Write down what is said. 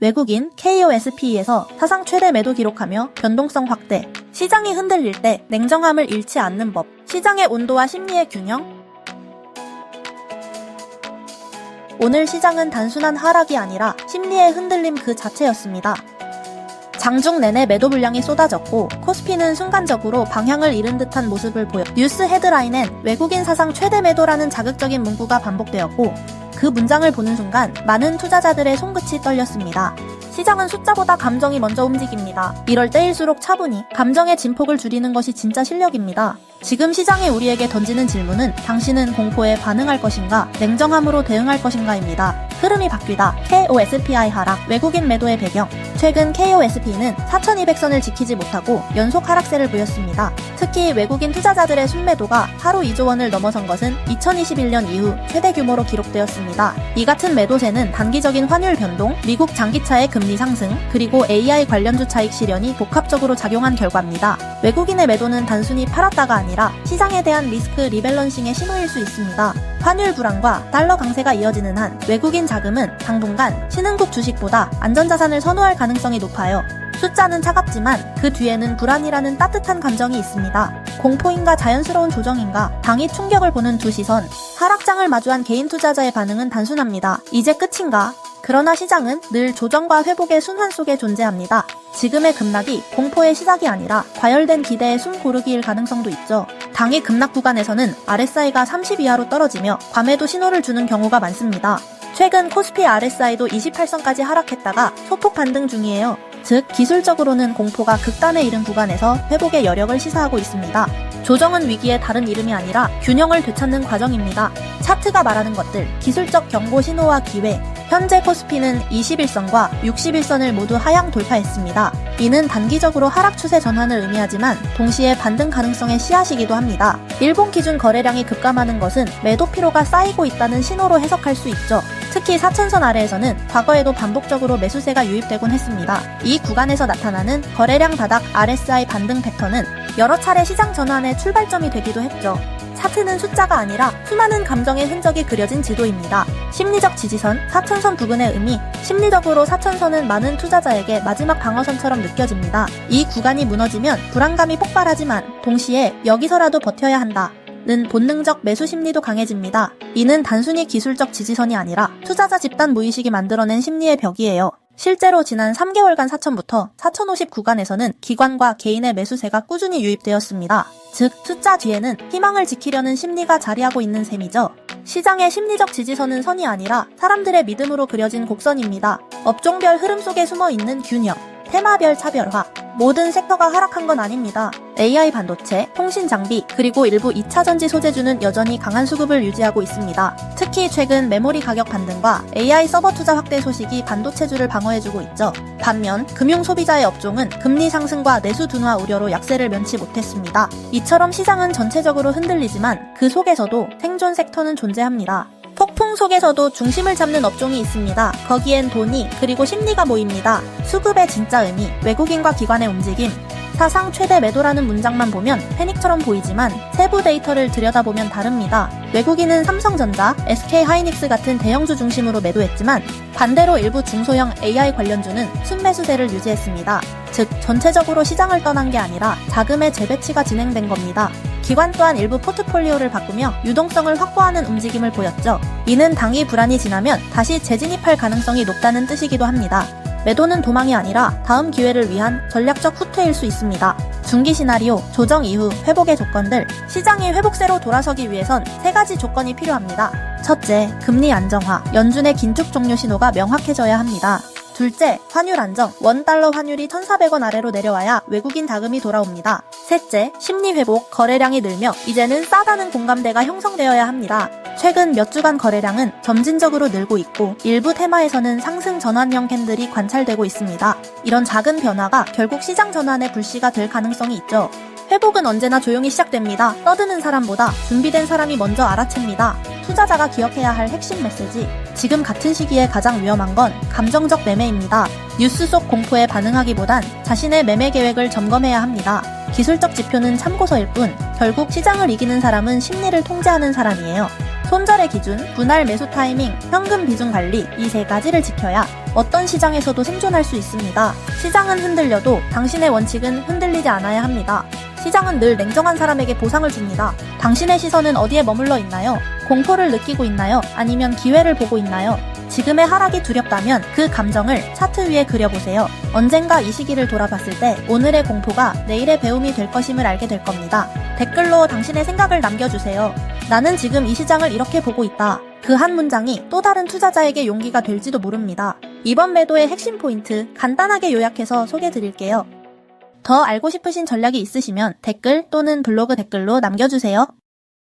외국인 KOSP에서 사상 최대 매도 기록하며 변동성 확대. 시장이 흔들릴 때 냉정함을 잃지 않는 법. 시장의 온도와 심리의 균형. 오늘 시장은 단순한 하락이 아니라 심리의 흔들림 그 자체였습니다. 장중 내내 매도 물량이 쏟아졌고 코스피는 순간적으로 방향을 잃은 듯한 모습을 보여 뉴스 헤드라인엔 외국인 사상 최대 매도라는 자극적인 문구가 반복되었고 그 문장을 보는 순간 많은 투자자들의 손끝이 떨렸습니다. 시장은 숫자보다 감정이 먼저 움직입니다. 이럴 때일수록 차분히 감정의 진폭을 줄이는 것이 진짜 실력입니다. 지금 시장이 우리에게 던지는 질문은 당신은 공포에 반응할 것인가, 냉정함으로 대응할 것인가입니다. 흐름이 바뀌다. KOSPI 하락, 외국인 매도의 배경. 최근 KOSP는 4200선을 지키지 못하고 연속 하락세를 보였습니다. 특히 외국인 투자자들의 순매도가 하루 2조 원을 넘어선 것은 2021년 이후 최대 규모로 기록되었습니다. 이 같은 매도세는 단기적인 환율 변동, 미국 장기차의 금리 상승, 그리고 AI 관련주 차익 실현이 복합적으로 작용한 결과입니다. 외국인의 매도는 단순히 팔았다가 아니라 시장에 대한 리스크 리밸런싱의 신호일 수 있습니다. 환율 불안과 달러 강세가 이어지는 한 외국인 자금은 당분간 신흥국 주식보다 안전자산을 선호할 가능성이 높아요. 숫자는 차갑지만 그 뒤에는 불안이라는 따뜻한 감정이 있습니다. 공포인가 자연스러운 조정인가, 당이 충격을 보는 두 시선. 하락장을 마주한 개인 투자자의 반응은 단순합니다. 이제 끝인가? 그러나 시장은 늘 조정과 회복의 순환 속에 존재합니다. 지금의 급락이 공포의 시작이 아니라 과열된 기대의 숨 고르기일 가능성도 있죠. 당일 급락 구간에서는 RSI가 30 이하로 떨어지며 과매도 신호를 주는 경우가 많습니다. 최근 코스피 RSI도 28선까지 하락했다가 소폭 반등 중이에요. 즉 기술적으로는 공포가 극단에 이른 구간에서 회복의 여력을 시사하고 있습니다. 조정은 위기의 다른 이름이 아니라 균형을 되찾는 과정입니다. 차트가 말하는 것들, 기술적 경고 신호와 기회. 현재 코스피는 21선과 61선을 모두 하향 돌파했습니다. 이는 단기적으로 하락 추세 전환을 의미하지만 동시에 반등 가능성의 씨앗이기도 합니다. 일본 기준 거래량이 급감하는 것은 매도 피로가 쌓이고 있다는 신호로 해석할 수 있죠. 특히 4천선 아래에서는 과거에도 반복적으로 매수세가 유입되곤 했습니다. 이 구간에서 나타나는 거래량 바닥 RSI 반등 패턴은 여러 차례 시장 전환의 출발점이 되기도 했죠. 차트는 숫자가 아니라 수많은 감정의 흔적이 그려진 지도입니다. 심리적 지지선, 4천선 부근의 의미. 심리적으로 4천선은 많은 투자자에게 마지막 방어선처럼 느껴집니다. 이 구간이 무너지면 불안감이 폭발하지만 동시에 여기서라도 버텨야 한다 는 본능적 매수 심리도 강해집니다. 이는 단순히 기술적 지지선이 아니라 투자자 집단 무의식이 만들어낸 심리의 벽이에요. 실제로 지난 3개월간 4천부터 4,050 구간에서는 기관과 개인의 매수세가 꾸준히 유입되었습니다. 즉 숫자 뒤에는 희망을 지키려는 심리가 자리하고 있는 셈이죠. 시장의 심리적 지지선은 선이 아니라 사람들의 믿음으로 그려진 곡선입니다. 업종별 흐름 속에 숨어있는 균형, 테마별 차별화. 모든 섹터가 하락한 건 아닙니다. AI 반도체, 통신 장비, 그리고 일부 2차전지 소재주는 여전히 강한 수급을 유지하고 있습니다. 특히 최근 메모리 가격 반등과 AI 서버 투자 확대 소식이 반도체주를 방어해주고 있죠. 반면 금융 소비자의 업종은 금리 상승과 내수 둔화 우려로 약세를 면치 못했습니다. 이처럼 시장은 전체적으로 흔들리지만 그 속에서도 생존 섹터는 존재합니다. 폭풍 속에서도 중심을 잡는 업종이 있습니다. 거기엔 돈이 그리고 심리가 모입니다. 수급의 진짜 의미, 외국인과 기관의 움직임. 사상 최대 매도라는 문장만 보면 패닉처럼 보이지만 세부 데이터를 들여다보면 다릅니다. 외국인은 삼성전자, SK하이닉스 같은 대형주 중심으로 매도했지만 반대로 일부 중소형 AI 관련주는 순매수세를 유지했습니다. 즉 전체적으로 시장을 떠난 게 아니라 자금의 재배치가 진행된 겁니다. 기관 또한 일부 포트폴리오를 바꾸며 유동성을 확보하는 움직임을 보였죠. 이는 당이 불안이 지나면 다시 재진입할 가능성이 높다는 뜻이기도 합니다. 매도는 도망이 아니라 다음 기회를 위한 전략적 후퇴일 수 있습니다. 중기 시나리오, 조정 이후 회복의 조건들. 시장이 회복세로 돌아서기 위해선 3가지 조건이 필요합니다. 첫째, 금리 안정화, 연준의 긴축 종료 신호가 명확해져야 합니다. 둘째, 환율 안정, 원달러 환율이 1,400원 아래로 내려와야 외국인 자금이 돌아옵니다. 셋째, 심리 회복, 거래량이 늘며 이제는 싸다는 공감대가 형성되어야 합니다. 최근 몇 주간 거래량은 점진적으로 늘고 있고 일부 테마에서는 상승 전환형 캔들이 관찰되고 있습니다. 이런 작은 변화가 결국 시장 전환의 불씨가 될 가능성이 있죠. 회복은 언제나 조용히 시작됩니다. 떠드는 사람보다 준비된 사람이 먼저 알아챕니다. 투자자가 기억해야 할 핵심 메시지. 지금 같은 시기에 가장 위험한 건 감정적 매매입니다. 뉴스 속 공포에 반응하기보단 자신의 매매 계획을 점검해야 합니다. 기술적 지표는 참고서일 뿐 결국 시장을 이기는 사람은 심리를 통제하는 사람이에요. 손절의 기준, 분할 매수 타이밍, 현금 비중 관리 이 3가지를 지켜야 어떤 시장에서도 생존할 수 있습니다. 시장은 흔들려도 당신의 원칙은 흔들리지 않아야 합니다. 시장은 늘 냉정한 사람에게 보상을 줍니다. 당신의 시선은 어디에 머물러 있나요? 공포를 느끼고 있나요? 아니면 기회를 보고 있나요? 지금의 하락이 두렵다면 그 감정을 차트 위에 그려보세요. 언젠가 이 시기를 돌아봤을 때 오늘의 공포가 내일의 배움이 될 것임을 알게 될 겁니다. 댓글로 당신의 생각을 남겨주세요. 나는 지금 이 시장을 이렇게 보고 있다. 그 한 문장이 또 다른 투자자에게 용기가 될지도 모릅니다. 이번 매도의 핵심 포인트 간단하게 요약해서 소개해드릴게요. 더 알고 싶으신 전략이 있으시면 댓글 또는 블로그 댓글로 남겨주세요.